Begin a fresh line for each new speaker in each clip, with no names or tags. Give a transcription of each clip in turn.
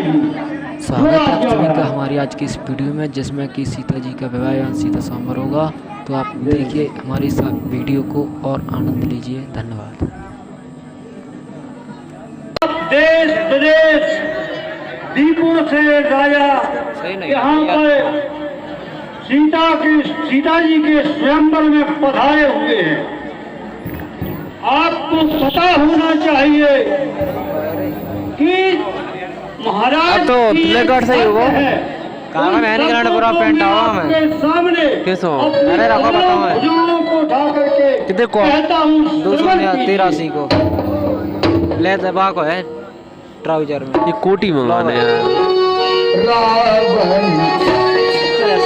जाएगी।
स्वागत है आप सभी का हमारी आज की इस वीडियो में, जिसमें कि सीता जी का विवाह या सीता स्वयंवर होगा। तो आप देखिए हमारी इस वीडियो को और आनंद लीजिए। धन्यवाद।
देश विदेश दीपों से राजा यहाँ पर सीता जी के स्वयंवर में पधारे हुए हैं। आपको पता होना चाहिए कि महाराज
तो प्लेकार्ड सही होगा कहाँ में मैंने कराने पूरा पेंट आवा मैं
सामने
किसो अरे रखो बताओ मैं
को उठा करके
कितने को 283 को ले दबा को है ट्राउजर में ये कोटी मंगाने हैं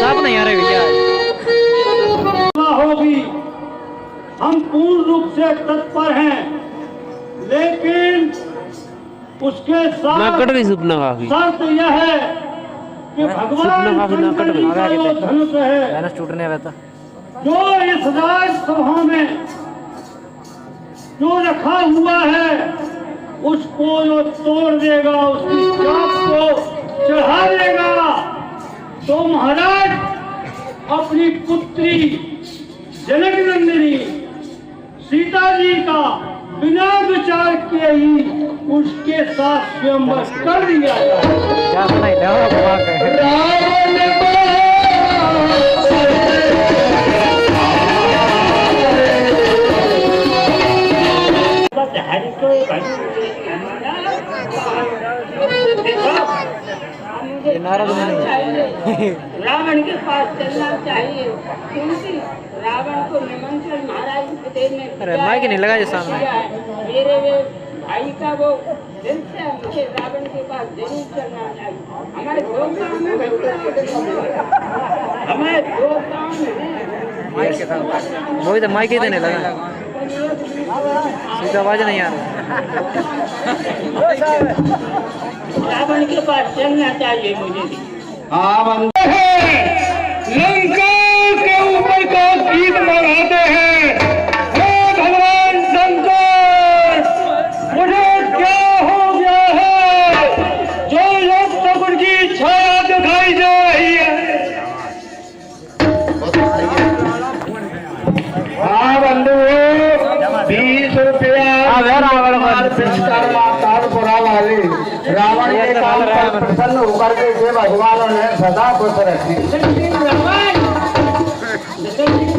सब नहीं आ रहे भैया
होगी। हम पूर्ण रूप से तत्पर हैं, लेकिन उसके साथ शर्त यह है कि भगवान शंकर जी का जो धनुष है जो इस राजसभा में जो रखा हुआ है उसको जो तोड़ देगा, उसकी चाप को चढ़ा देगा, तो महाराज अपनी पुत्री जनक नंदिनी सीता जी का बिना विचार किए ही उसके साथ स्वयंवर कर दिया
रावण के पास चलना चाहिए, क्योंकि रावण को निमंत्रण महाराज देने
नहीं लगा सामने
मेरे वे भाई का वो दिल से मुझे रावण के पास जरूर चलना चाहिए। हमारे दो काम में हमारे दो काम में
वो तो माइक ही देने लगा सीधा आवाज नहीं आ रहा।
रावण के पास चलना चाहिए मुझे।
लंका के ऊपर का गीत मनाते हैं, हे भगवान शंकर मुझे क्या हो गया है जो योग सगुन की छाया दिखाई दे रही है। हाँ बंधु 20 रुपया वाले रावण के काम पर प्रसन्न होकर के भगवान ने सदा खुश रखी।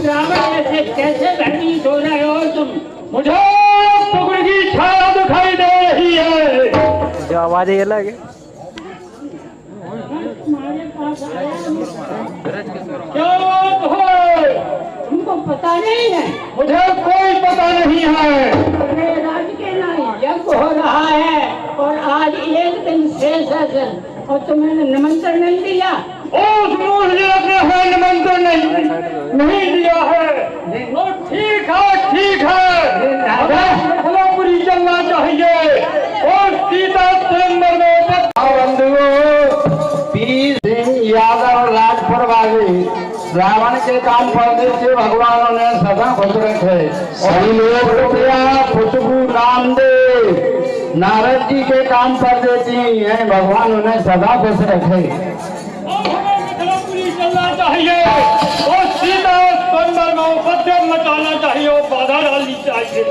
रावण ऐसे कैसे भयभीत हो रहे हो तुम?
मुझे टुकड़ी की छाया दिखाई दे रही है।
जो आवाज ये लगे
तुमको पता नहीं है?
मुझे कोई पता नहीं है।
राज के ना यज्ञ हो रहा है और आज एक दिन शेष है दिन और तुम्हें निमंत्रण नहीं दिया।
उस मूर्ख ने निमंत्रण नहीं दिया है। तो ठीक है, ठीक है, पूरी चलना चाहिए और सीता स्वयंवर में बंधुओं 20 दिन यादव राजपुर वाले रावण के काम करने से भगवान ने सदा खुश रखे। सभी लोग रुपया खुशबू नाम दे नारद जी के काम कर देती हैं, भगवान उन्हें सदा खुश रखे। चलना चाहिए और सीधा स्वयंवर में उपद्रव मचाना चाहिए और बाधा डालनी चाहिए।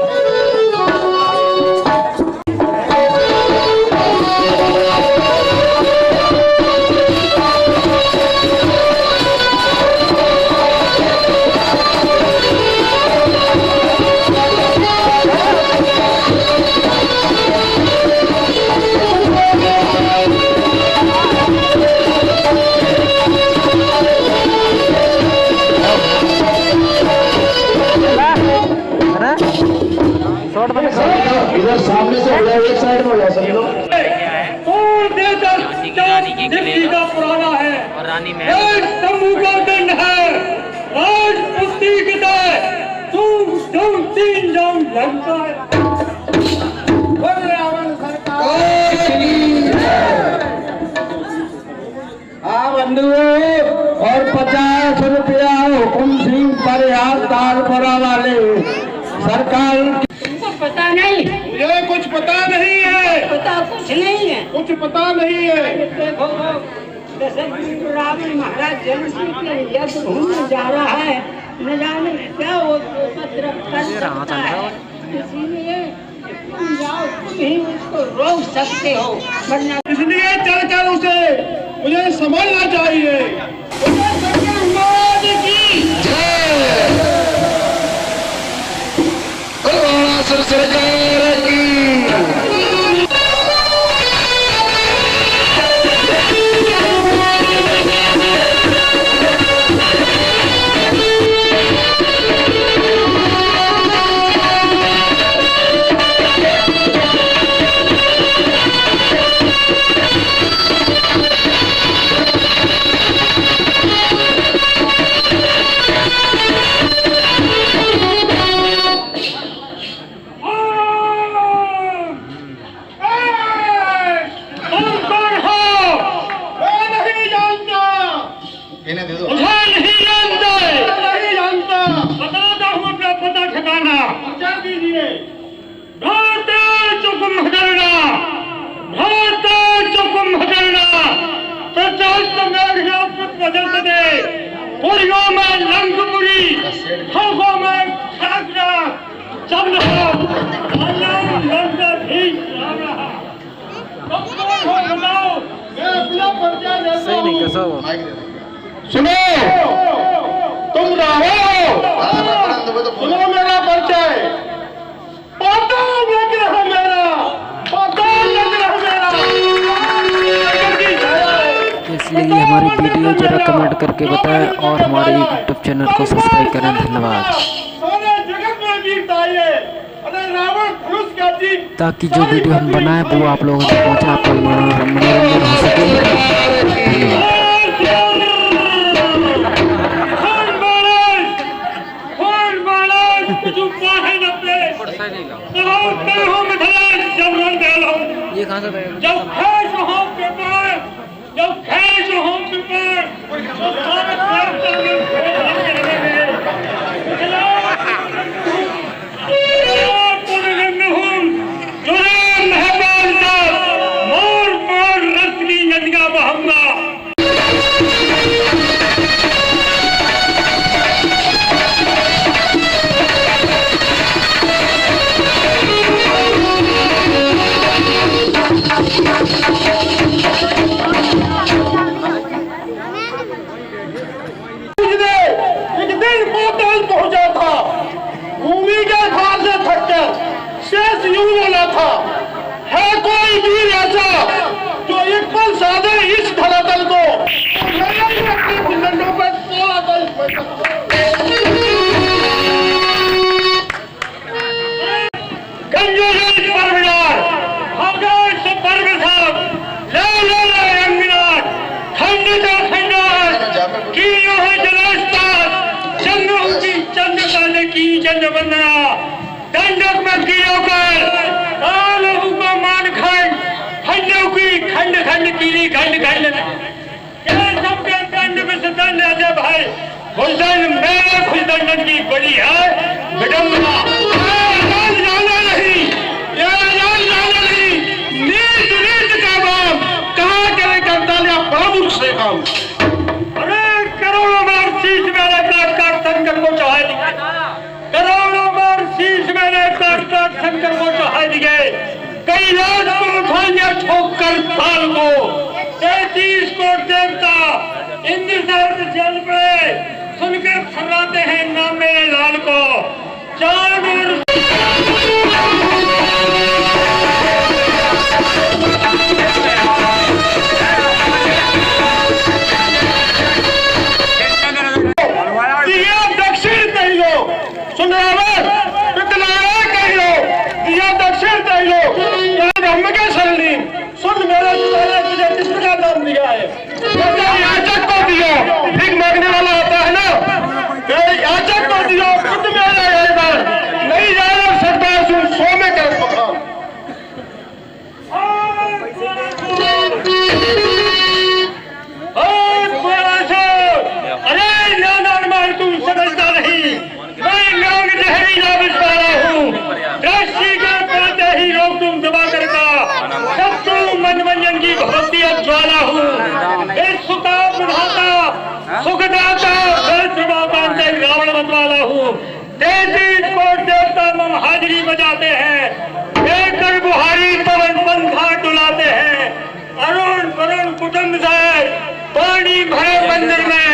इधर सामने से एक साइड में हो सकते हो। का पुराना है
और रानी में
तंबू का दंड है, राजपुत्री तुम 3 जाऊं लंका। हाँ बंधुओं और 50 रुपया हुकुम सिंह पर याद तालपुरा वाले सरकार।
पता नहीं,
मुझे कुछ पता नहीं है।
पता कुछ नहीं है।
कुछ पता नहीं है।
देखो दशरथ रावण महाराज जनश्री के यज्ञ घूमने जा रहा है, न जाने क्या वो उपद्रव कर सकता है, इसीलिए तुम जाओ, तुम ही उसको रोक सकते हो, वरना
इसलिए चलकर उसे मुझे संभालना चाहिए। सरकार की
सही नहीं कैसा वो
सुनो, तुम रहो, सुनो मेरा परिचय, पता लग रहा मेरा, पता लग रहा मेरा।
इसलिए हमारी वीडियो जरा कमेंट करके बताएं और हमारे यूट्यूब चैनल को सब्सक्राइब करें। धन्यवाद। ताकि जो वीडियो हम बनाएं वो आप लोगों तक पहुंचे, आपका मनोरंजन हो सके। धन्यवाद।
ये कहाँ से
है कोई वीर ऐसा जो एक पल साधे इस धरातल को अपने बुलंदों पर तोड़ा चंद बंदना दंडक में कीड़ों कर मान खंड खंडों की खंड खंड कीड़ी खंड खंड सबके दंड में से दंड अजय भाई खुशदन मेरे खुशदंडन की बड़ी है विडम्बना। जाना नहीं, जाना नहीं, नीच नीच का काम कहाँ करे करता लिया बाबू से काम। अरे करोड़ों बार शीश मेरे काट संकट को चढ़ा दिया, करोड़ों बार शीश मेरे काट संकट को चढ़ा दिए, कई लाख को उठाएंगे ठोकर ताल को, 33 कोट देवता इंद्र जल पे सुनकर थर्राते हैं नाम मेरे लाल को। चार दक्षिण कही लो, सुंदरावर पितलाया कही लो, दिया दक्षिण कही लो, हम के शरणी सुन मेरा तुझे किसका नाम दिया है, याचक को दिया, भीख मांगने वाला आता है ना, याचक को दिया, खुद मेरा यार नहीं जाएगा सरदार सुन सो में कर पकड़ा। अरे नान तुम समझता नहीं, मैं नाम जहरी ना बिच पा रहा हूँ, दृष्टि के पड़ते ही लोग तुम दबा करता सुखा विधाता सुखदाता रावण मतवाला हूँ। 33 कोट देवता मम हाजिरी बजाते हैं, एक बुहारी पवन पंखा डुलाते हैं, अरुण वरुण कुटुंब से पानी भरे मंदिर में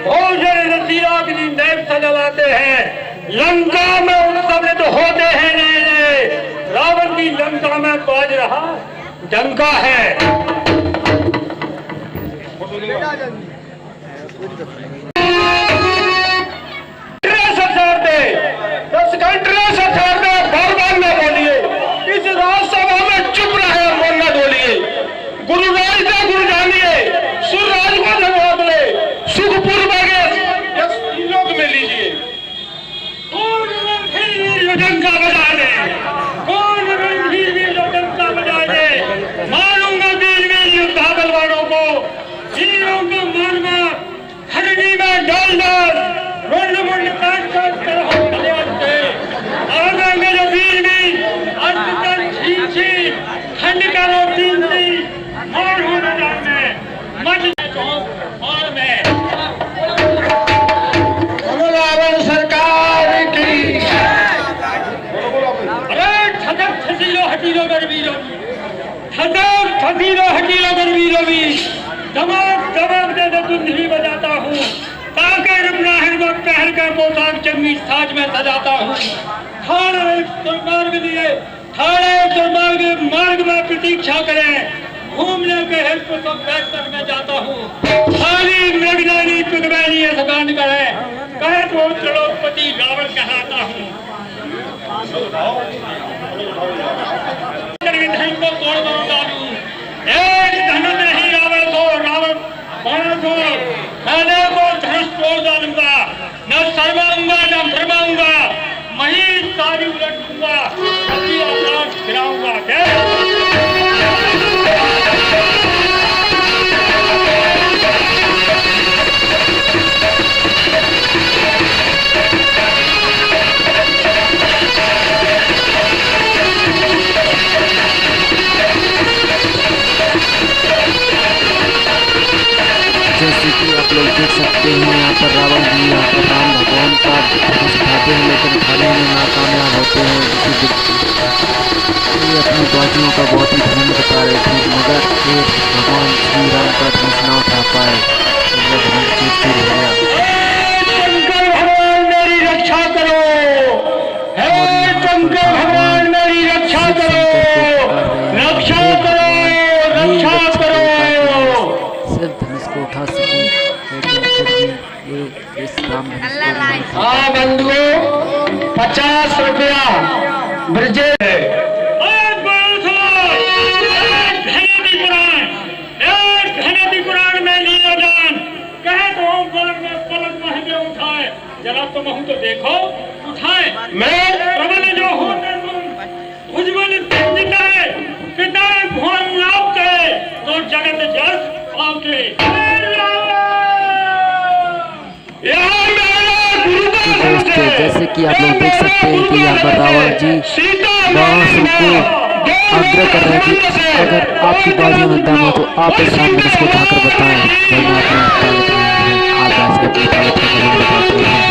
भोजन रसीला अग्नि देव सजलाते हैं। लंका में उत्सव तो होते हैं नए, रावण की लंका में बाज रहा डंका है। धुंधली बजाता हूँ, ताकर इब्राहिम को पहन कर पोशाक चम्मी साज में सजाता हूँ। थाने दुर्मार्ग दिए, थाने दुर्मार्ग मार्ग में प्रतीक्षा करें, घूमने के हेतु तो बैठ कर मैं जाता हूँ। खाली मृगनैनी पिगमैनी ऐसा गान करे, कहे तो त्रिलोकपति रावण कहलाता हूँ। धन को तोड़ डालूं, एक धनुष नहीं रावण को, रावण बाण को मैंने को धनुष तोड़ डालूंगा, न शर्माऊंगा न फरमाऊंगा, मही सारी उलट दूंगा, अभी आकाश गिराऊंगा।
जैसे कि आप लोग देख सकते हैं यहाँ पर रावण जी यहाँ पर राम भगवान का धनुष उठाते हैं, लेकिन उठाने में नाकामयाब होते हैं। ये अपनी बाजुओं का बहुत ही धन बता रहे थे, मगर एक भगवान श्री राम का धनुष ना उठा पाए, उनका धनुष चूर हो गया।
शंकर भगवान मेरी रक्षा करो, हे शंकर भगवान मेरी रक्षा करो, रक्षा करो, रक्षा करो।
सिर्फ धनुष को उठा सके, लेकिन फिर भी ये इस राम धनुष को नहीं उठा।
हाँ बंधुओं, 50 रुपया ब्रजे जरा तुम हूँ तो देखो उठाए, मैं प्रबल जो हूँ उज्ज्वल तेज है, पिता भुवन लाभते तो जगत जस पावते।
दोस्तों जैसे कि आप लोग देख सकते हैं कि यहाँ पर रावण जी बांसुर को आग्रह कर रहे हैं कि अगर आपकी बाजी में दम हो तो आप इस राम धनुष को उठाकर बताएं, वरना अपनी ताकत नहीं है, आप ऐसे अपनी ताकत का जरूर बताते हैं।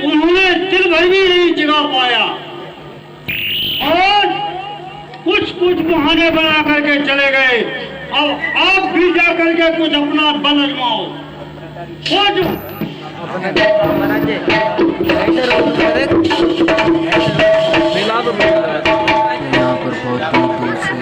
उन्होंने दिल भर भी नहीं जगा पाया और कुछ बहाने बना करके चले गए। अब आप भी जा करके कुछ अपना बल आजमाओ।
यहाँ पर बहुत दूर से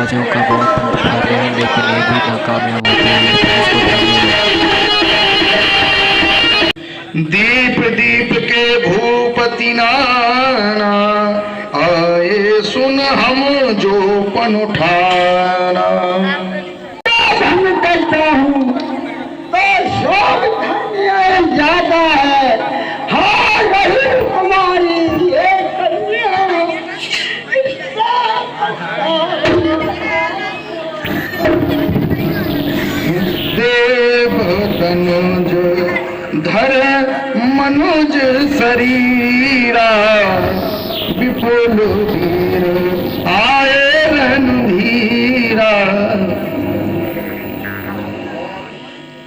बाजों का बहुत कर रहे हैं लेकिन ये भी नाकामयाब होते हैं। इसको
दीप दीप के भूपति नाना आए सुन हम जो पन उठाना।
करता हूँ तो शोक ज्यादा है। हाँ रही तुम्हारी ये कन्या
देव तनुज धर मनुज शरीरा विपुल वीर आए रणधीरा।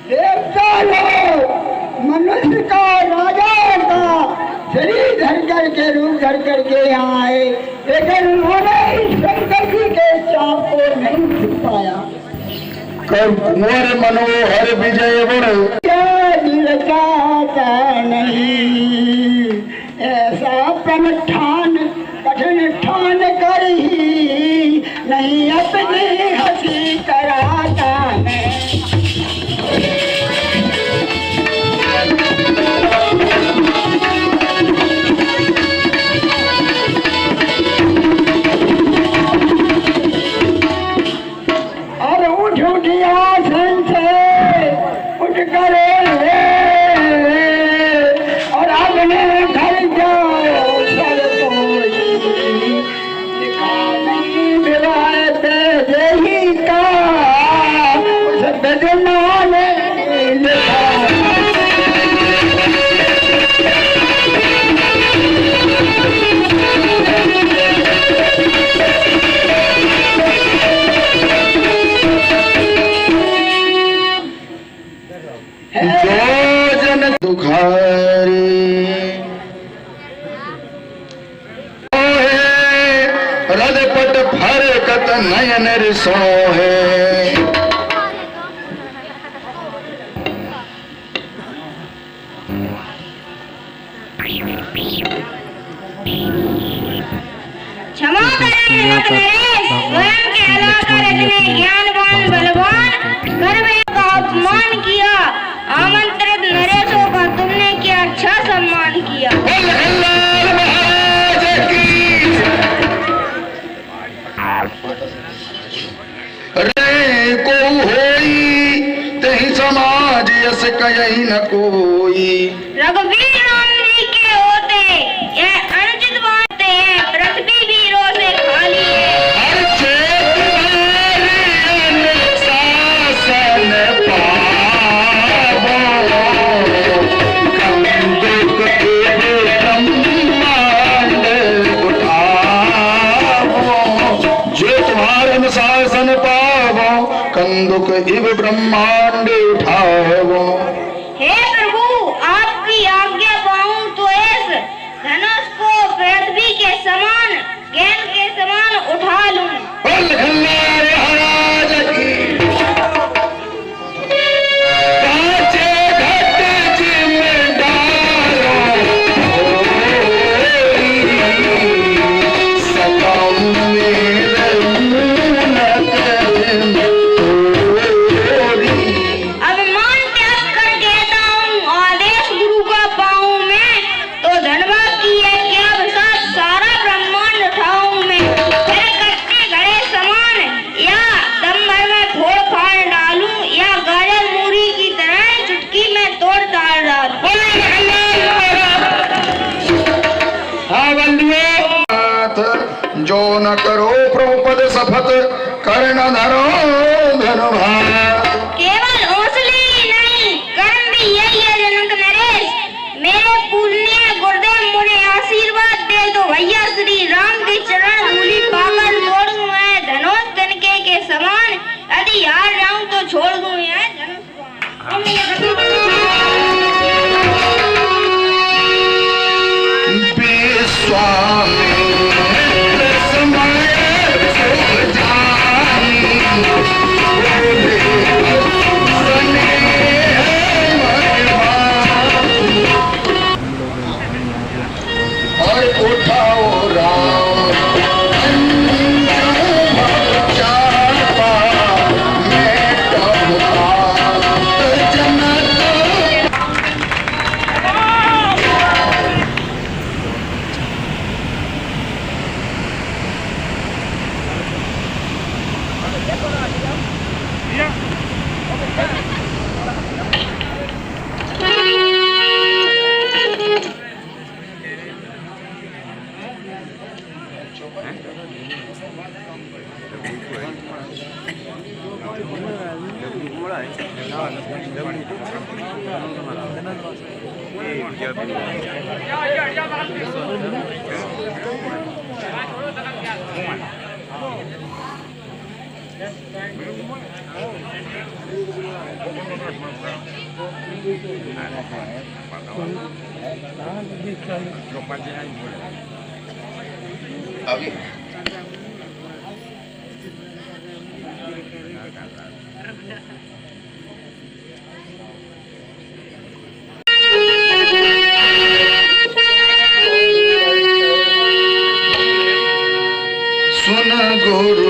देवता लोग मनुष्य का राजा का शरीर धर करके रूप धर करके यहाँ आए लेकिन उन्होंने शंकर जी के चाप को नहीं छू पाया।
कुंवर मनोहर विजय गुण
क्या दिल चाहता नहीं ऐसा प्रण ठान कठिन ठान कर ही नहीं अपनी हंसी कराता है। और उठ उठिया से उठ करे और अपने घर जाओ सर कोई लिखा नहीं विवाद यही का उस बेदना ने लिखा।
जो जन दुखारी रदपट फरकत नयन सोहे।
क्षमा करें नरेश, स्वयं के अलावा रजनी ज्ञानवान बलवान घर में का अपमान किया। आमंत्रित नरेशों का तुमने क्या अच्छा सम्मान किया।
रे को होई तही समाज यस कहीं न कोई।
रघुवीर राम जी के होते यह अनुचित बातें हैं, पृथ्वी वीरों से खाली है।
शासन पावो कंदुक ब्रह्मांड उठावो। जो तुम्हारे शासन पावो कंदुक इव ब्रह्मांड उठावो।
हे प्रभु, आपकी आज्ञा पाऊं तो इस धनुष को पृथ्वी के समान गेंद के समान उठा लूं।
महाराज की कांचे घट जिम डालो सकम मेरे मुनक तोरी।
अब मान त्याग कर कहता हूँ, आदेश गुरु का पाऊं मैं तो धनवा की है क्या बसात सारा ब्रह्मांड उठाऊं मैं। फिर कट्टे घड़े समान या दम भर में फोड़ फाड़ डालूं या गाजर मूरी की तरह चुटकी में तोड़ ताड़ डालूं।
हाँ बंधुओं, जो न करो प्रभुपद शपथ कर्ण धरो धनुभात।
केवल हौसले ही नहीं, कर्म भी यही है जनक नरेश। मेरे पूजनीय गुरुदेव मुझे आशीर्वाद दे तो भैया श्री राम के चरण धूलि पाकर तोड़ूं मैं धनुष तिनके के समान। यदि हार जाऊं तो छोड़ दूं यह धनुष बाण।
विश्वामित्र समय शुभ जानी बोले सने और उठाओ राम चार सुन गुरु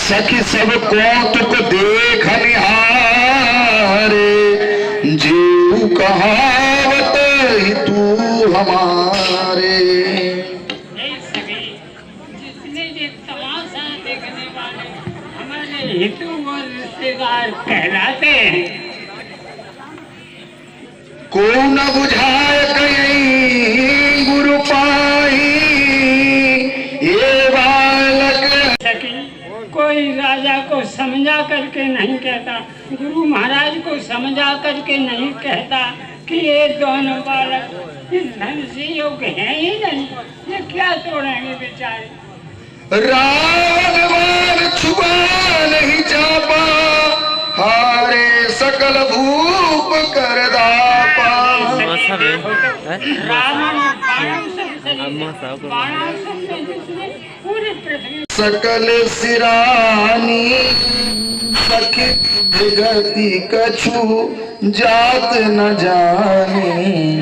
सखी सब कौतुक देख निहारे, जीव कहावत ही तू हमारे।
जितने ये तमाशा देखने वाले हमारे हितू और रिश्तेदार कहलाते हैं।
को न बुझाए कहीं गुरु पाई ये बालक।
कोई राजा को समझा करके नहीं कहता, गुरु महाराज को समझा करके नहीं कहता कि ये दोनों बालक इस धन से योग्य हैं ही नहीं, ये क्या तोड़ेंगे बेचारे।
रावण वार छुआ नहीं चापा, हारे सकल भूप कर दापा।
रावण बाणासुर में जिसने पूरी पृथ्वी
सकल सिरानी सखी गति कछु जात न जाने।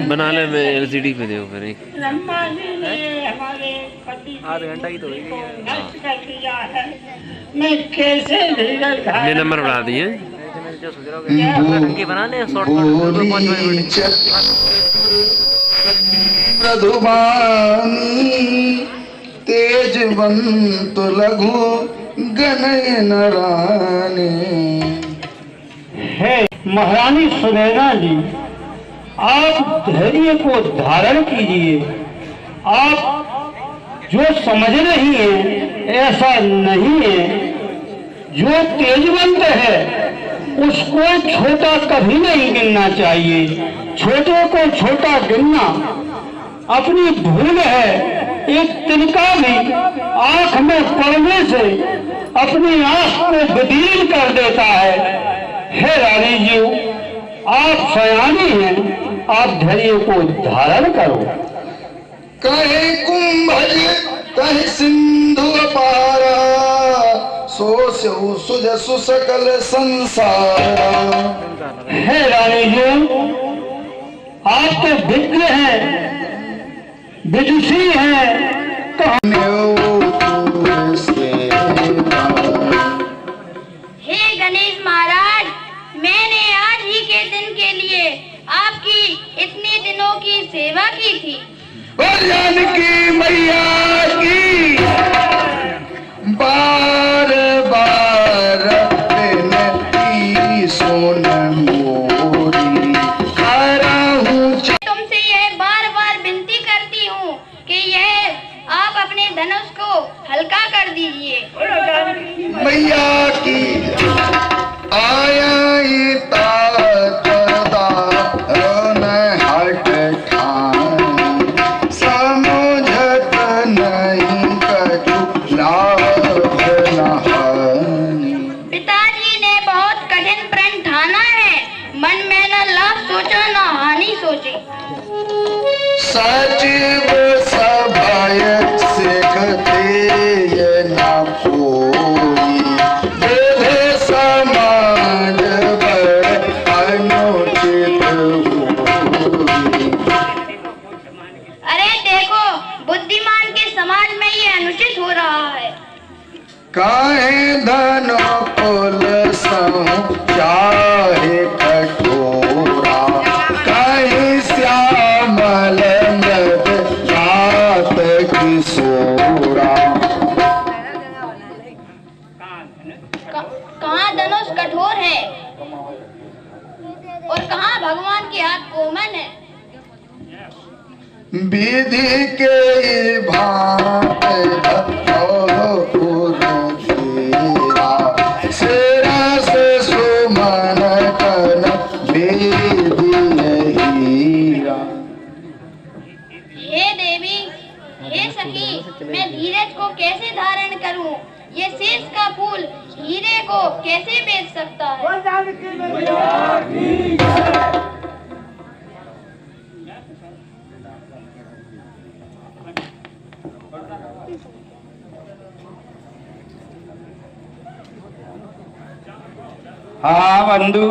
बना ले, मैं एलसीडी पे देखो फिर एक।
ब्रह्मा जी ने हमारे पति
आधा घंटा ही तो हो गया,
नष्ट कर दिया है। मैं कैसे धीरज धारण
ये नंबर बढ़ा दिए।
बना ले
बोली मधुबानी तेजवंत लघु गणय नरानी।
है महारानी सुनैना जी, आप धैर्य को धारण कीजिए। आप जो समझ रही हैं ऐसा नहीं है। जो तेजवंत है उसको छोटा कभी नहीं गिनना चाहिए। छोटे को छोटा गिनना अपनी भूल है। एक तिनका भी आंख में पड़ने से अपनी आंख को बदील कर देता है। हे रानी जी, आप सयानी हैं, आप धैर्य को धारण करो।
कहे कुंभज कहे सिंधु अपारा, सो सुजसु सकल संसार।
हे रानी जी, आप तो विज्ञ हैं, विदुषी हैं, तो
हे गणेश महाराज, मैंने आज ही के दिन के लिए आपकी इतने दिनों की सेवा की थी।
जानकी मैया की बार बार विनती सुन मोरी,
तुमसे यह बार बार विनती करती हूँ कि यह आप अपने धनुष को हल्का कर दीजिए।
मैया की आया
पिताजी ने बहुत कठिन प्रण ठाना है। मन में न लाभ सोचो न हानि सोचे।
सचिव सभय सिखते न कोई, विधि समाज पर अनुचित होई।
अरे देखो, बुद्धिमान के समाज में ये अनुचित हो रहा है।
काहे धन कुल सं चाहे कठोरा, काहे श्यामल मृग जात किशोरा।
कहाँ धनुष कठोर है और कहाँ भगवान के हाथ कोमल है।
विधि के भांत सेरा से सुमन कन हीरा।
हे देवी, हे सखी, मैं धीरज को कैसे धारण करूं? ये शीश का फूल हीरे को कैसे बेच सकता है?
हाँ बंधु,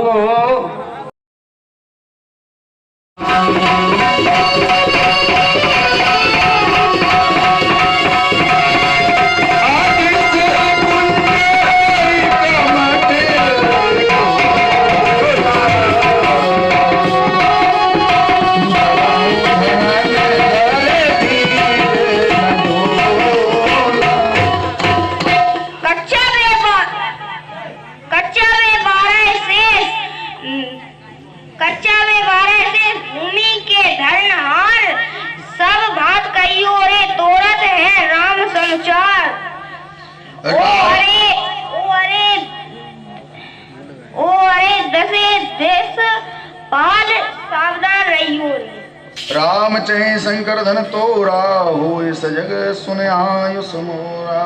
कच्चा में 12 से भूमि के धरनहार, सब भात कईयो रे तोरत है राम समाचार। ओ अरे दसे देश पाल सावधान रहियो।
राम चहे शंकर धन तोरा, हो इस जग सुने आयुष मोरा।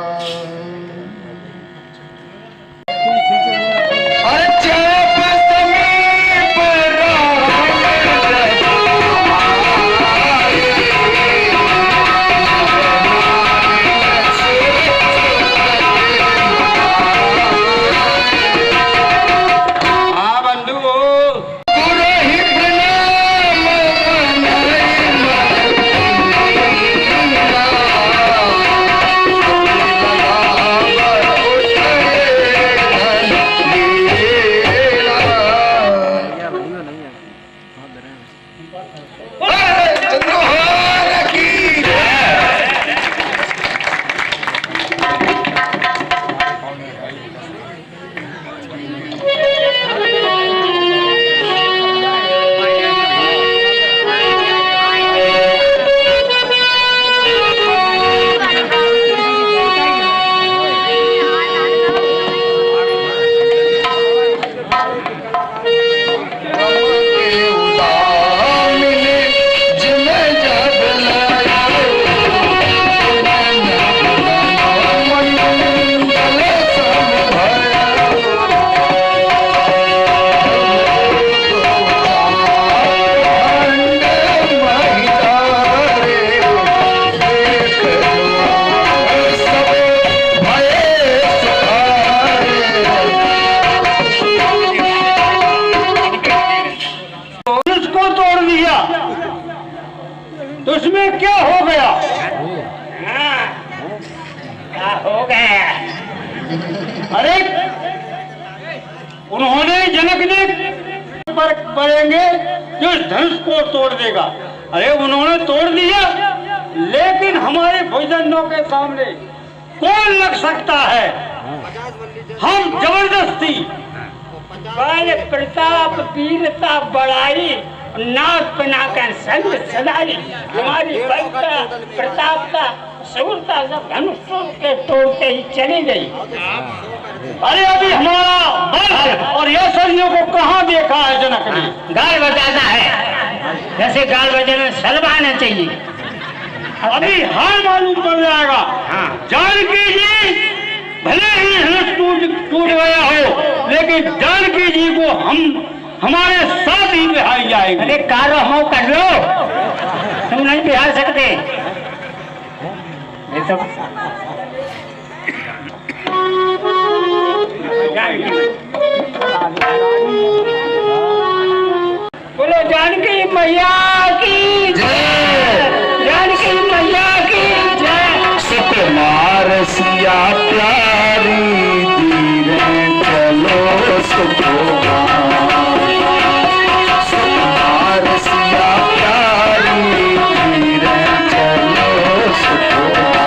में क्या हो गया?
क्या हो गया?
अरे उन्होंने जनक ने पर पड़ेंगे जो इस धनुष को तोड़ देगा। अरे उन्होंने तोड़ दिया, लेकिन हमारे भुजंगों के सामने कौन लग सकता है? हम जबरदस्ती
बल प्रताप वीरता बड़ाई नाथ पनाकर संग सदाई। हमारी बलता प्रतापता शूरता सब धनुष के तोड़ते ही चली गई।
अरे अभी हमारा बल और यशरियों को कहाँ देखा है जनक ने?
गाल बजाना है, जैसे गाल बजाना सलवाना चाहिए।
अभी हाल मालूम पड़ जाएगा। जानकी जी भले ही धनुष टूट गया हो, लेकिन जानकी जी को हमारे साथ ही बिहार जाएगी।
अरे कारो हो कर लो, तुम नहीं बिहार सकते। ये सब बोलो जानकी मैया की जय, जानकी मैया की जय।
सुकुमार सिया प्यारी धीरे चलो सुकुमार, सुकुमार सिया प्यारी धीरे चलो सुकुमार।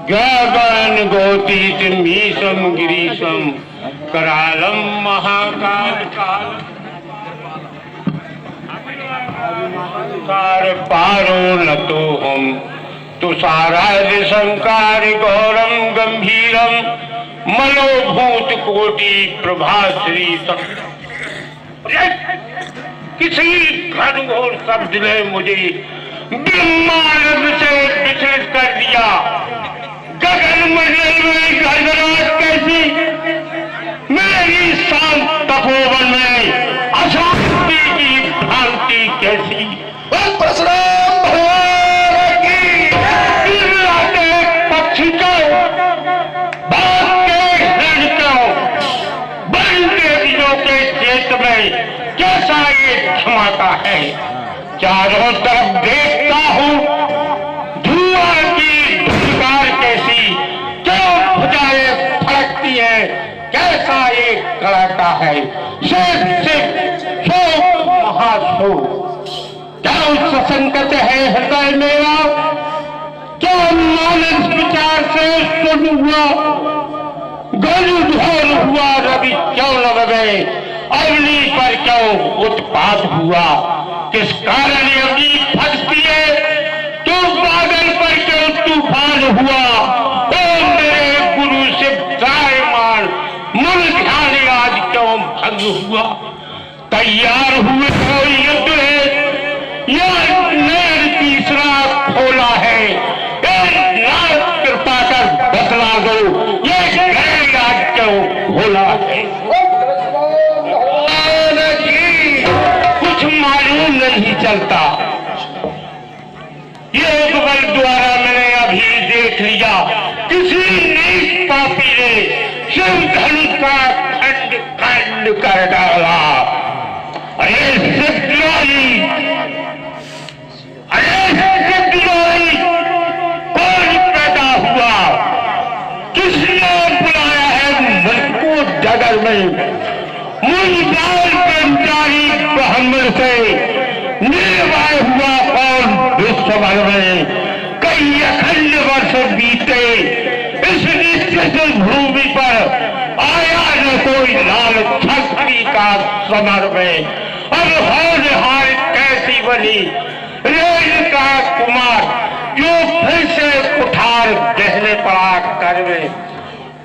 गगन गोतीत मीशम गिरीशम करालम महाकाल काल कार पारो न तो हम तुषाराज शंकार गौरम गंभीरम मनोभूत कोटि प्रभाश्री किसी घनघोर शब्द ने मुझे ब्रह्मांड से विचलित कर दिया। गगन मंडल में गड़गड़ाहट कैसी, मेरी शांत तपोवन में अशांति की भ्रांति कैसी।
परशुराम भगवान की
पक्षी को बात के हृदय को बनते बीजों के चेत में कैसा ये धमाका है। चारों तरफ देखता हूँ धुआं की धुंकार कैसी, क्यों भुजाएं फड़कती है, कैसा ये कड़ाका है। शोक महाशोक क्या ससंकट है हृदय मेरा, क्या मानस विचार से सुन हुआ, गलु ढोल हुआ रवि क्यों लग गए, अग्नि पर क्यों उत्पात हुआ। किस कारण अग्नि फंसती है, तू बादल पर क्यों तूफान हुआ। ओ मेरे गुरु शिव त्रायमान मन ध्यान आज क्यों भंग हुआ। तैयार हुए कोई युद्ध है या नैन तीसरा खोला है, नाथ कृपा कर बतला दो ये गैर आज क्यों खोला है। कुछ मालूम नहीं चलता, ये बल द्वारा मैंने अभी देख लिया, किसी नीच पापी ने शिव धनुष का खंड खंड कर डाला। अरे सिद्धराई, अरे सिद्धराई, कौन पैदा हुआ, किसने बुलाया है मन को जगल में। मुझबाल कर्मचारी ब्राह्मण से निर्वाह हुआ कौन विश्व भर में। कई अखंड वर्ष बीते इस निश्चित भूमि पर, आया न कोई लाल छत्री का समर में। अब होनहार कैसी बनी रेल का कुमार, जो फिर से कुठार गहने पड़ा करवे।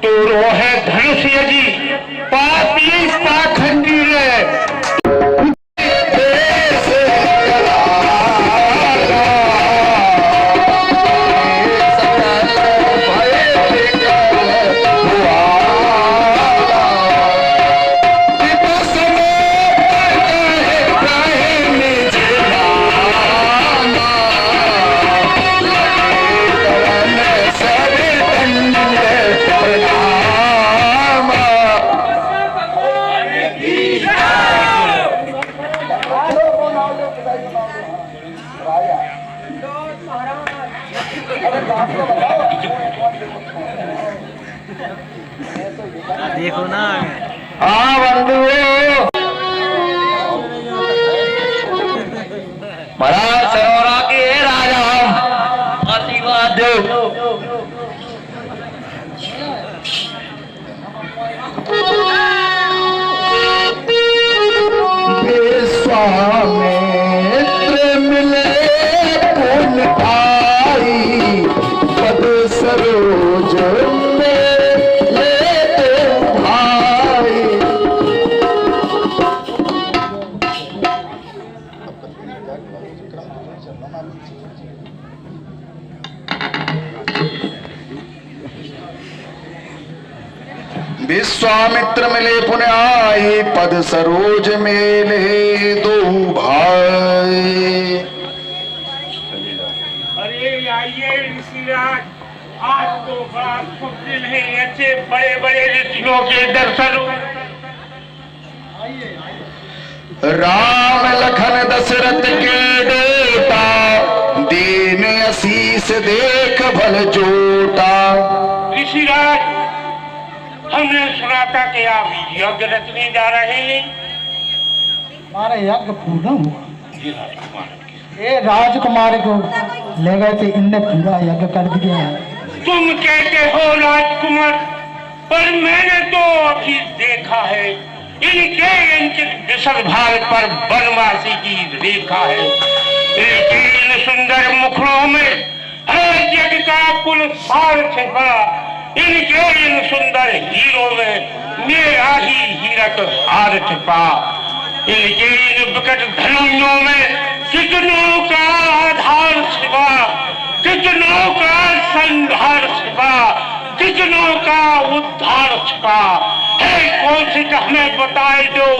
तो रोहे धनुष यदि पापी पाखंडी रे,
देखो ना।
हाँ बंधु, महाराज सरोरा के राजा आशीर्वाद दो।
विश्वामित्र मिले पुन आई, पद सरोज में लेते भाई। विश्वामित्र मिले पुन आई, पद सरोज मेले दो भाई।
अरे आइए ऋषिराज, आज तो बड़ा शुभ दिन है, ऐसे बड़े बड़े ऋषियों के दर्शन।
राम लखन दशरथ के बेटा, दीन आशीष देख भल जोटा।
ऋषिराज, हमने सुना था कि आप यज्ञ रचने जा रहे हैं।
हमारा यज्ञ पूर्ण हुआ। ये राजकुमार को ले गए थे, इनने पूरा यज्ञ कर दिया है।
तुम कहते हो राजकुमार, पर मैंने तो अभी देखा है इनके विशद भाग पर बनवासी की रेखा है। इनके इन सुंदर मुखड़ों में है जग का कुल सार छिपा, इनके इन सुंदर हीरों में मेरा ही हीरक हार छिपा। इनके इन विकट धनुषों में कितनों का आधार छिपा, कितनों का संहार छिपा, कितनों का उद्धार छिपा है। कौन सी हमें बताए दो,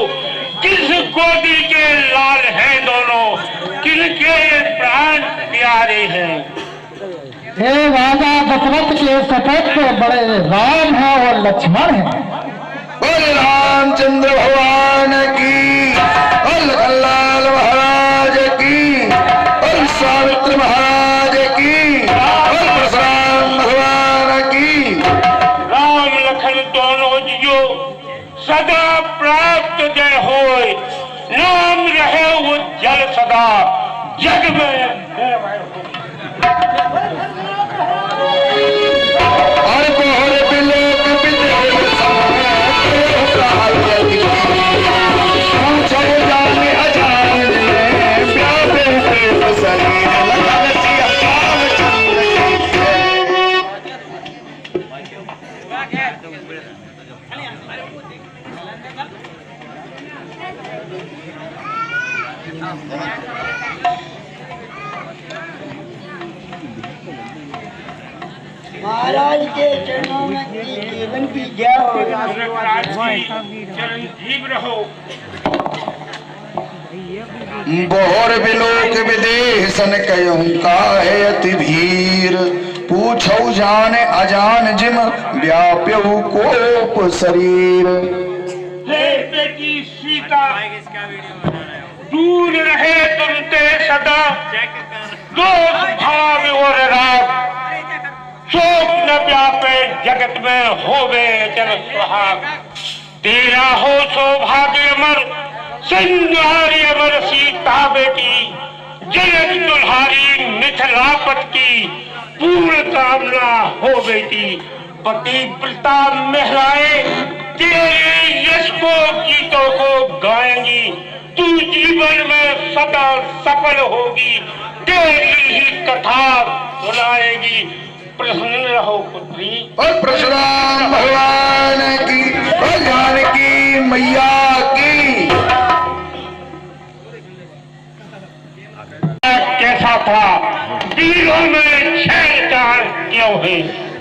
किस गोदी के लाल हैं दोनों, किनके प्राण प्यारे हैं।
हे राजा दशरथ के सपूत बड़े राम हैं और लक्ष्मण हैं।
बोले रामचंद्र भगवान की, लाल महाराज की, सावित्री महाराज की, परशुराम भगवान की।
राम लखन दोनों जियो सदा प्राप्त जय होय, नाम रहे उज्जवल सदा जग में।
महाराज के चरणों में जीवन की जय हो।
चिरंजीव रहो।
बोहर बिलोक विदेशन कहूँ काहे अति भीर, पूछो जान अजान जिम व्याप्यहु कोप शरीर।
हे बेटी सीता, दूर रहे तुमते सदा दोष भाव और राग, शोक न व्यापे जगत में होवे जन सुहाग। तेरा हो सौभाग्य अमर, सिंगारी अमर सीता बेटी, जनक दुल्हारी मिथिलापत की पूर्ण कामना हो बेटी। पति पिता महिलाएं तेरे यश को गीतों को गाएंगी, तू जीवन में सदा सफल होगी, तेरी ही कथा सुनाएगी। प्रसन्न रहो पुत्री।
और परशुराम भगवान की, और जानकी मैया की।
कैसा था दिलों में छेड़छाड़ क्यों है।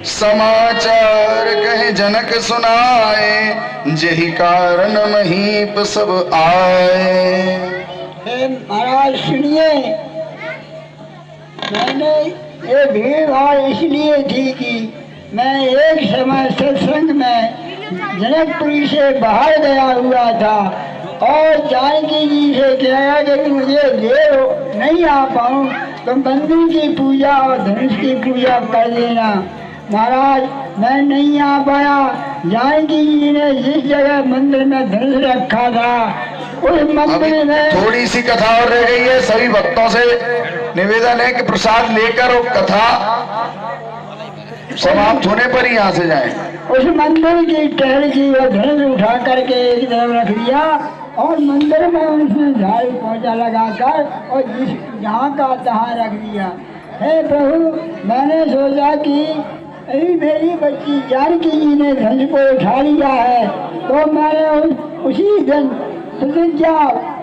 समाचार कहे जनक सुनाए, यही कारण महीप सब आए।
हे महाराज सुनिए, मैंने ये भीड़ भाड़ इसलिए थी कि मैं एक समय सत्संग में जनकपुरी से बाहर गया हुआ था और जानकी जी से कहा कि मुझे देर नहीं आ पाऊँ तो मंदिर की पूजा और धनुष की पूजा कर देना। महाराज मैं नहीं आ पाया। जानकी जी ने जिस जगह मंदिर में धनुष रखा था उस मंदिर में
थोड़ी सी कथा और रह गई है। सभी भक्तों से निवेदन है कि प्रसाद लेकर और कथा समाप्त होने पर ही यहाँ से जाएं।
उस मंदिर की टहल की वो धनुष उठा करके एक तरफ रख दिया और मंदिर में उसने झाड़ू पोंछा लगाकर और जिस जहाँ का तहाँ रख दिया। हे प्रभु, मैंने सोचा कि अभी मेरी बच्ची जानकी जी ने धनुष को उठा लिया है तो मैंने उसी दिन प्रतिज्ञा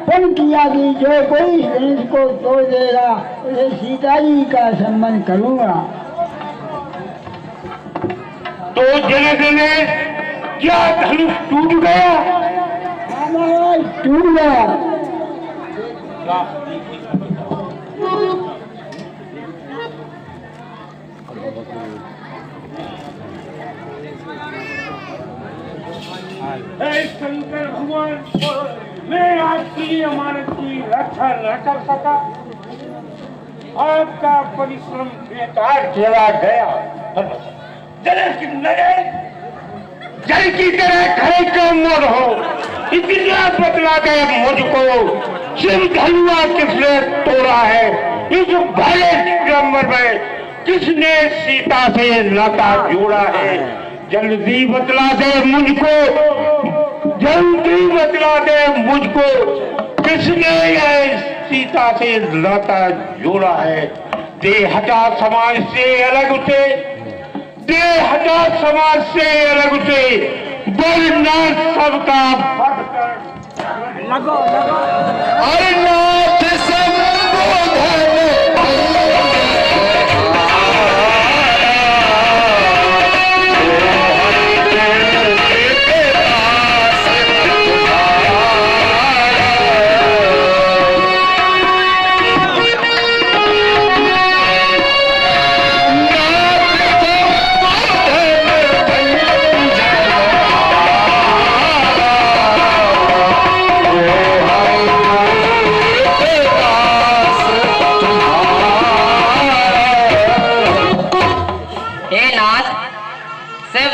पन किया कि जो कोई धनुष को तोड़ देगा उसे सीता जी का संबंध करूँगा।
तो जनक ने क्या धनुष टूट गया?
महाराज टूट गया।
शंकर भगवान, मैं आपकी अमानत की रक्षा न कर सका, आपका परिश्रम बेकार चला गया। जनक नजर जल की तरह खड़े का मोड़ हो, इतना बदला गया मुझको। सिर धनुआ किसने तोड़ा है इस भले क्रम में, किसने सीता से नाता जोड़ा है? जल्दी बतला दे मुझको, जल्दी बतला दे मुझको, किसने यह सीता से नाता जोड़ा है? दे हटा समाज से अलग उठे, दे हटा समाज से अलग उठे, वरना सबका
अरे नाथ संबोधन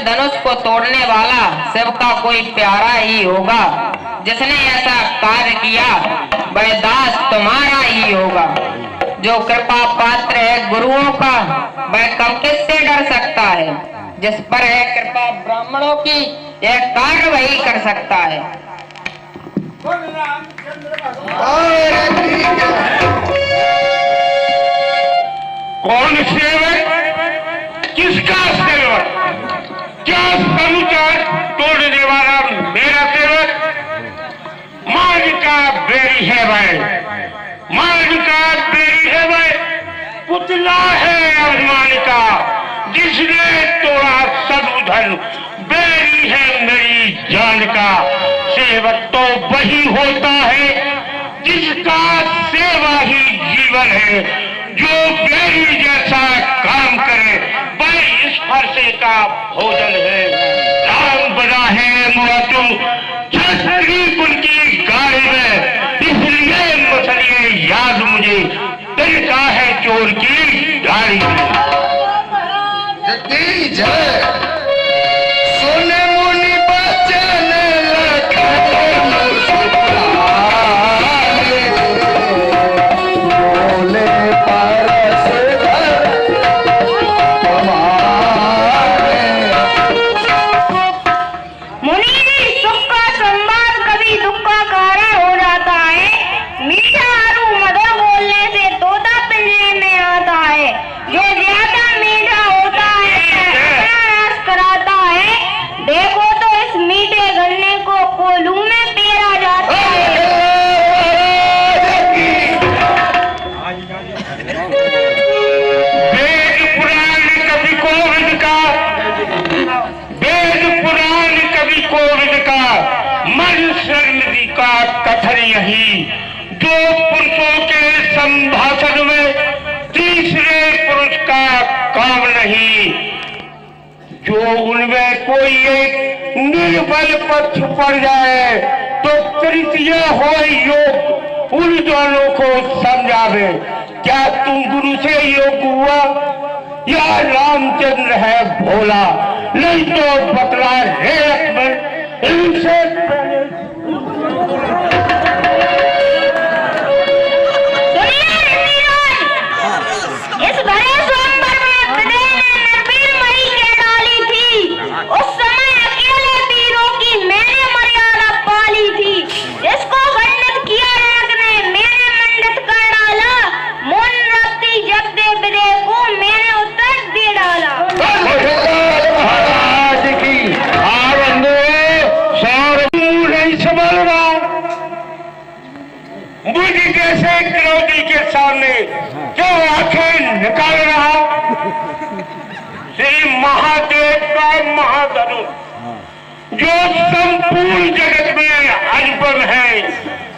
धनुष को तोड़ने वाला शिव का कोई प्यारा ही होगा। जिसने ऐसा कार्य किया वह दास तुम्हारा ही होगा। जो कृपा पात्र है गुरुओं का वह कब किससे डर सकता है? जिस पर है कृपा ब्राह्मणों की यह कार्य वही कर सकता है।
कौन सेवक? किसका सेवक? क्या समाचार तोड़ने वाला मेरा सेवक? मान का बेरी है भाई, मान का बेरी है भाई, पुतला है अभिमान का, जिसने तोड़ा सदुधन, बेरी है मेरी जान का। सेवक तो वही होता है जिसका सेवा ही जीवन है, जो बेरी जैसा काम करे वह इस फरसे का भोजन है। राम बना है मुआतू छतरी कुल की गाड़ी में, इसलिए मसलिए याद मुझे दिल का है चोर की गाड़ी में।
जय जय सोने मुनि बचन बोले परस
मुनि जी, सुख का संवाद कभी दुख का कारण हो जाता है। मीठा आरू मधुर बोलने से तोता पिंजरे में आता है। जो ज्यादा मीठा होता है अपना नाश कराता है। देखो तो इस मीठे गन्ने को कोल्हू में पेरा जाता है।
वेद पुराण कवि कोविद का, वेद पुराण कवि कोविद का, मन शर्मदी का कथन यही। दो पुरुषों के संभाषण में तीसरे पुरुष का काम नहीं। जो उनमें कोई एक निर्बल पक्ष पड़ जाए तो तृतीय हो योग उन दोनों को समझावे। क्या तुम गुरु से योग हुआ या रामचंद्र है भोला? नहीं तो बतला रे लक्ष्मण इनसे
इस भरे स्वयंवर में विदय ने नरवीर मणि के डाली थी। उस समय अकेले वीरों की मैंने मर्यादा पाली थी। इसको खंडित किया जनक ने मैंने मंडित कर डाला। मौन रखती जब दे विदय को मैंने उत्तर दे डाला।
महाराज की आनंद सौर नहीं संभल रहा। मुझ जैसे क्रोधी के सामने जो आंखें निकाल रहा। श्री महादेव का महाधनुष जो संपूर्ण जगत में अनुपम है,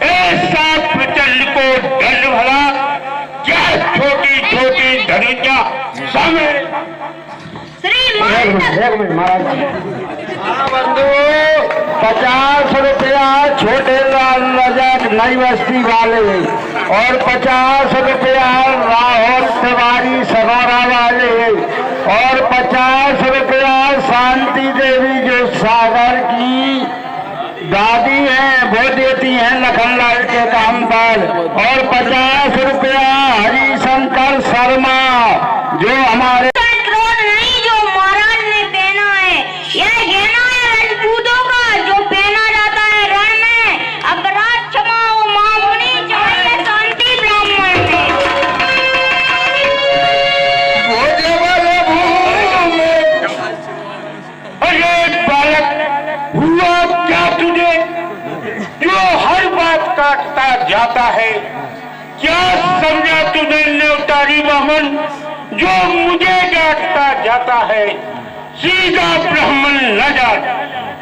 ऐसा प्रचंड को दंड भला। क्या छोटी छोटी धनुजा समय
श्री महाराज
बंधु 50 रुपया छोटे लाल रजक नई बस्ती वाले और 50 रुपया राहुल तिवारी सगौरा वाले और 50 रुपया शांति देवी जो सागर की दादी है वो देती है लखनलाल के काम पर और 50 रुपया हरिशंकर शर्मा जो हमारे
क्रोध नहीं जो महाराज ने पहना है, यह गहना है राजपूतों का जो पहना जाता है रण में। अपराध क्षमा हो मामुनी चाहिए शांति ब्राह्मण में।
अरे बालक, हुआ क्या तुझे जो हर बात काटता जाता है? क्या समझा तूने नेवतारी वामन जो मुझे डांटता जाता है? सीधा ब्राह्मण न जाट,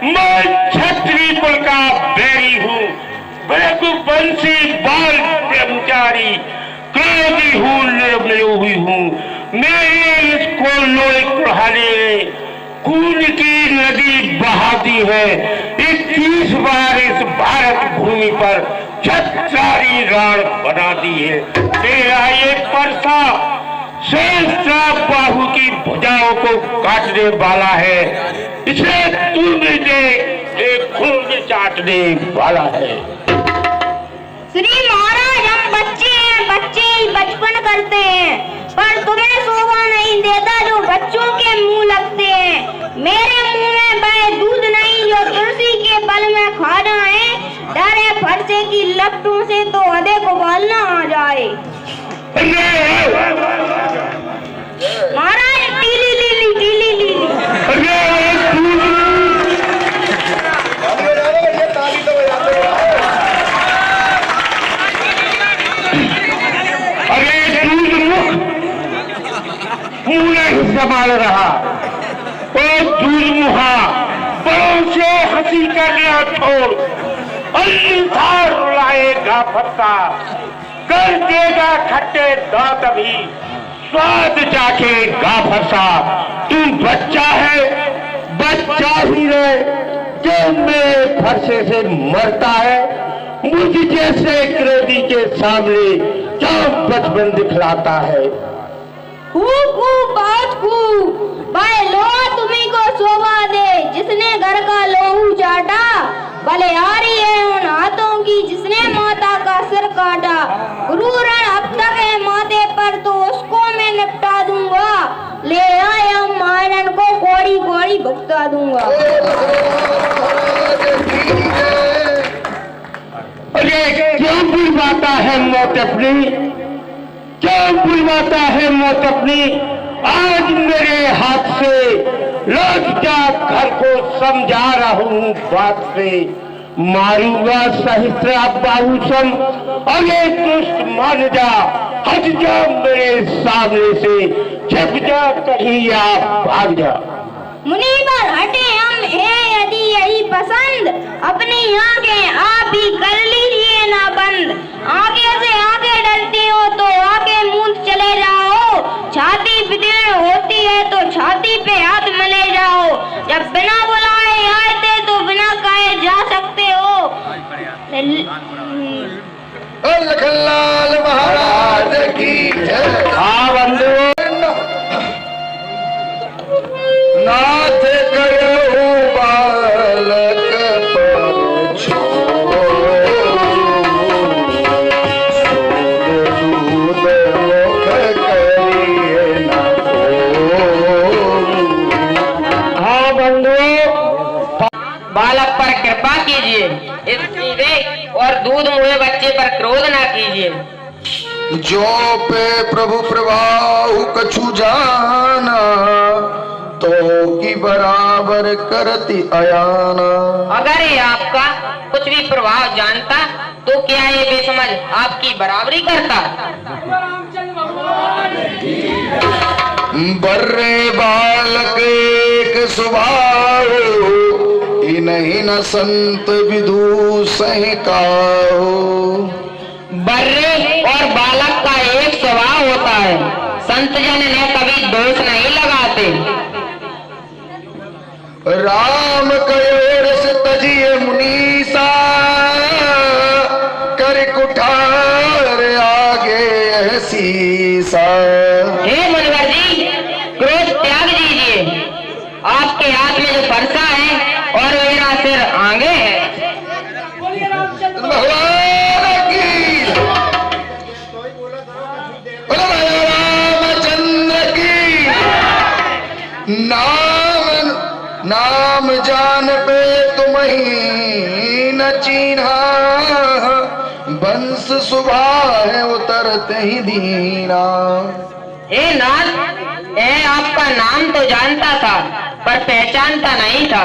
मैं क्षत्रिय कुल का बैरी हूँ, रघुवंशी बाल ब्रह्मचारी, क्रोधी हूँ, निर्मयोही हूँ। मेरे इसको लोहे कुल्हाड़े खून की नदी बहा दी है। 21 बार इस भारत भूमि पर छत्रारी राण बना दी है। तेरा ये परसा सहस्रा बाहु की भुजाओं को काटने वाला है, इसे तू भी दे, एक खून चाटने वाला है।
श्री महाराज, हम बच्चे हैं, बच्चे ही बचपन करते हैं, पर तुम्हें शोभा नहीं देता जो बच्चों के मुंह लगते हैं। मेरे मुंह में बहे दूध नहीं जो तुलसी के बल में खा जाए। डरे फरसे की लपटों से तो हृदय को बालना आ जाए। महाराज टीली लीली टीली लीली।
अरे दूध मुख मुंह नहीं संभाल रहा, ओ दूध मुहा बड़ों से हंसी करना छोड़, अन्यथा रुलाएगा फत्ता, कर देगा खट्टे दांत भी, स्वाद चाखेगा फसा। तू बच्चा है, बच्चा ही रहे, जो मेरे फरसे से मरता है। मुझ जैसे क्रोधी के सामने क्या बचपन दिखलाता है।
भाई लोहा तुम्ही को शोभा दे जिसने घर का लोहू चाटा, बलिहारी है उन हाथों की जिसने माता का सिर काटा। गुरु रण अब तक है माथे पर तो उसको मैं निपटा दूंगा, ले आए हम मायरन को कोड़ी कोड़ी भुगता दूंगा।
अरे क्यों बुलवाता है मौत अपनी, क्यों बुलवाता है मौत अपनी? आज मेरे हाथ से लौट जा, घर को समझा रहा हूँ बात से। मारूंगा सहस्रा बाहुसम, अरे दुष्ट मान जा, हट जा मेरे सामने से, छप जा कहीं या भाग जा।
मुनि पर हटे हम हैं यदि यही पसंद, अपनी आंखें आप ही कर लीजिए ना बंद। आगे से आगे डरती हो तो आगे मूंद चले जाओ, छाती विदीर्ण होती है तो छाती पे हाथ मले जाओ। जब बिना बुलाए आए थे तो बिना कहे जा सकते हो।
लखनलाल महाराज की जय।
हाँ बंधु, नाथ करो बालक पर छोड़, दूध मुख करिए न कोई। हाँ बंधु,
बालक पर कृपा कीजिए, इस सीधे और दूध मुहे बच्चे पर क्रोध ना कीजिए।
जो पे प्रभु प्रभाव कछु जाना, तो की बराबर करती अयाना।
अगर ये आपका कुछ भी प्रभाव जानता तो क्या ये बेसमझ आपकी बराबरी करता?
बर्रे बालक एक स्वभाव, नहीं न संत विदु सही काहो।
बर्रे और बालक का एक स्वभाव होता है, संत जन ने कभी दोष नहीं लगाते।
राम कयोर से तजिए मुनीसा, कर कुठार आगे सीसा।
हे मुनिवर जी, क्रोध त्याग दीजिए, आपके हाथ में जो फरसा है और मेरा सिर आगे है।
भगवान की रामचंद्र की नाम जान पे तुम ही न चीन्हा, वंश सुभा है उतरते ही दीना।
हे नाथ, मैं आपका नाम तो जानता था पर पहचानता नहीं था।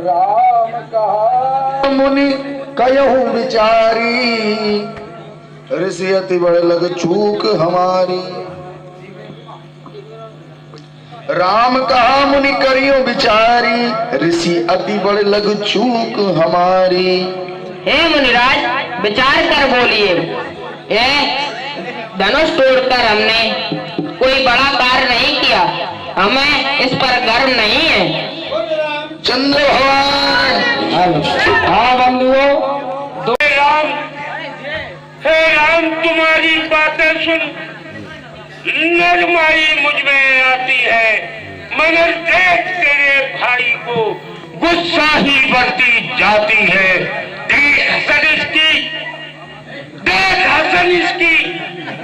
राम कहा मुनि कयहु विचारी, ऋषि अति बड़े लग चूक हमारी। राम कहा मुनि करियो विचारी, ऋषि अति बड़े लग चूक हमारी।
हे मुनिराज, विचार कर बोलिए। धनुष तोड़कर हमने कोई बड़ा कार्य नहीं किया, हमें इस पर गर्व नहीं है।
चंद्र भगवान
हाँ बंधुओं, हे राम तुम्हारी बातें सुन नरमाई मुझ में आती है, मगर देख तेरे भाई को गुस्सा ही बढ़ती जाती है। देख हसन इसकी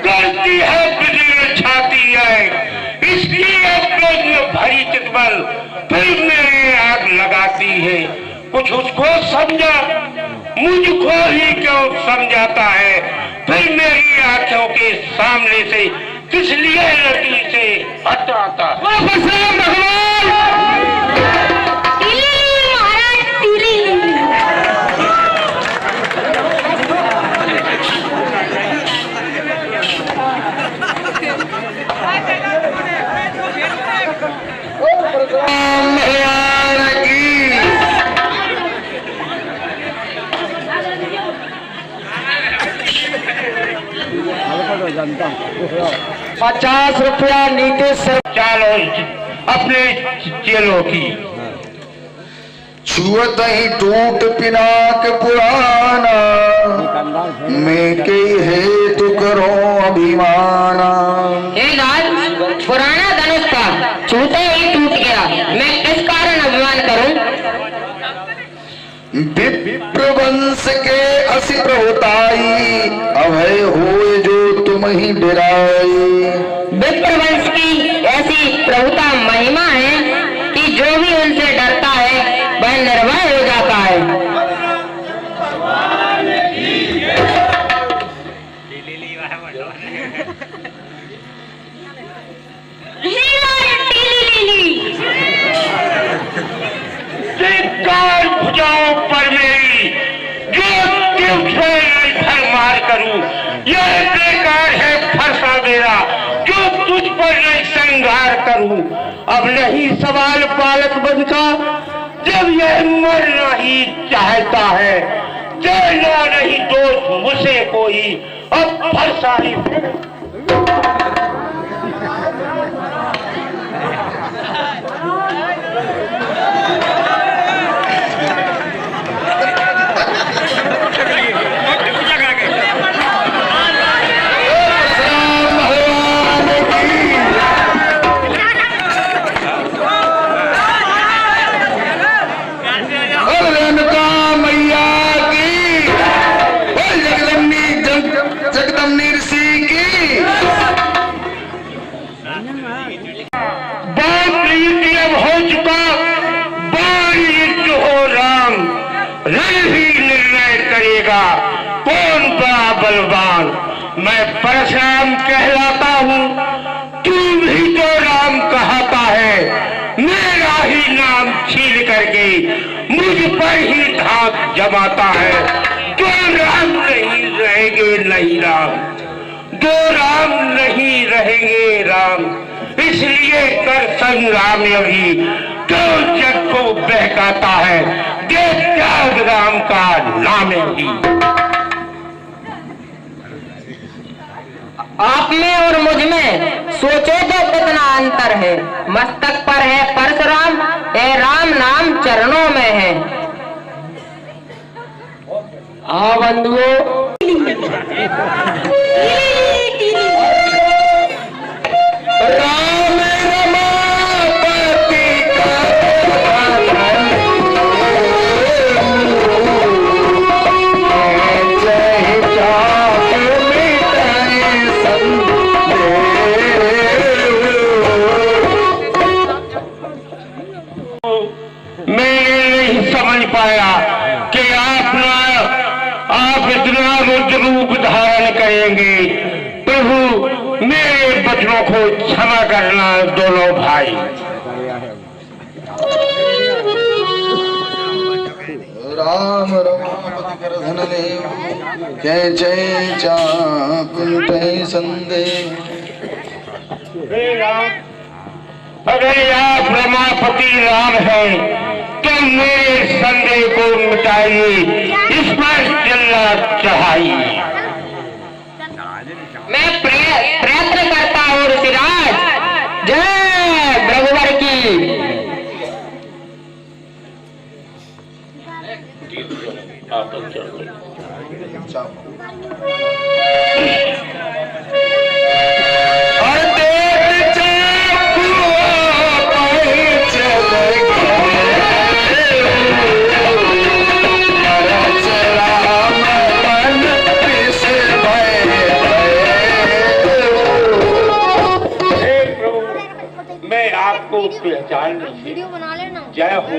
गलती है, बिजली छाती है, इसलिए क्रोध में भरी चितबल फिर मेरे आग लगाती है। कुछ उसको समझा, मुझको ही क्यों समझाता है? फिर मेरी आंखों के सामने से किस लिए नदी से हटाता?
भगवान की
50 रुपया नीतीश से चालो अपने चेलों की।
छुअत ही टूट पिनाक पुराना, मैं के हेतु करो अभिमाना।
हे नाथ, पुराना धनुष था, छूते ही टूट गया, मैं किस कारण अभिमान करूं?
विप्र वंश के असि प्रभुताई, अभय होए जो तुम ही डराई।
विप्र वंश की ऐसी प्रभुता महिमा है कि जो भी उनसे डरता है वह निर्भय हो जाता है।
भुजाओं पर मेरी जो तुझसे भर मार करूं, यह बेकार है फरसा मेरा जो तुझ पर नहीं संघार करूं। अब नहीं सवाल बालक बन का, जब यह मरना ही चाहता है, देना नहीं दोष मुझसे कोई, अब फरसा ही। कौन बड़ा बलवान? मैं परशुराम कहलाता हूँ, तू भी तो राम कहता है। मेरा ही नाम छीन करके मुझ पर ही धाक जमाता है। दो राम नहीं रहेंगे, नहीं राम, दो राम नहीं रहेंगे राम, इसलिए कर संग्राम अभी तो जग को बहकाता है। देख त्याग राम का नाम अभी।
आप में और मुझ में सोचो तो कितना अंतर है। मस्तक पर है परशुराम, ए राम नाम चरणों में है।
हाँ बंधुओं, राम रमापति का जय चाप मिटाए संदेह, आप इतना रुद्र रूप धारण करेंगे। प्रभु मेरे बचनों को क्षमा करना दोनों भाई।
राम रमापति कर धन ले जय जय चाकुंठ संदेह।
अगर आप रमापति राम हैं तो मेरे संदेह को मिटाइए, इस पर चलना चाहिए।
मैं प्रयत्न करता हूँ ऋषिराज। जय रघुवर की।
मैं आपको पहचान नहीं। जय हो।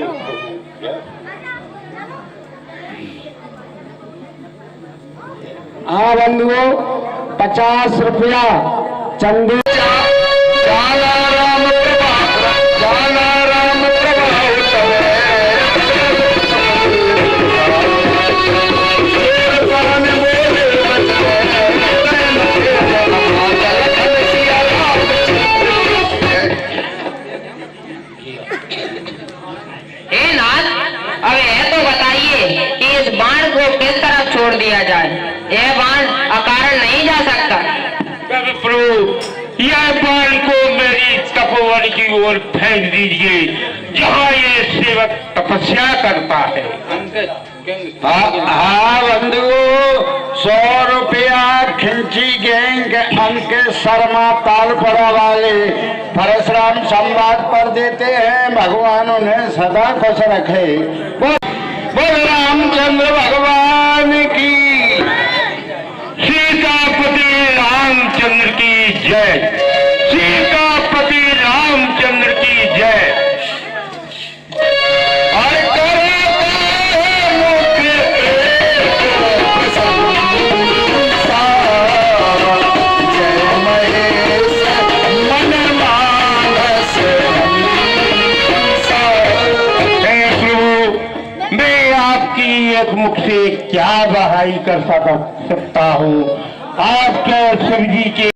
हाँ बंधुओं, 50 रुपया चंदी।
जाला राम
हे नाथ, अब यह तो बताइए कि इस बाण को किस तरफ छोड़ दिया जाए। यह बाण अकारण नहीं जा सकता।
प्रभु यह बाण को मेरी तपोवन की ओर फेंक दीजिए, जहाँ ये सेवक तपस्या करता है।
हाँ बंधुओं, 100 रुपया खिंची गैंग अंके शर्मा तालपुरा वाले परशुराम संवाद पर देते हैं। भगवान उन्हें सदा खुश रखे। बोल रामचंद्र भगवान की।
सीतापति रामचंद्र की जय। सीतापति रामचंद्र की जय। एक मुख से क्या बहाई कर सकता हूँ। आपके शिव जी के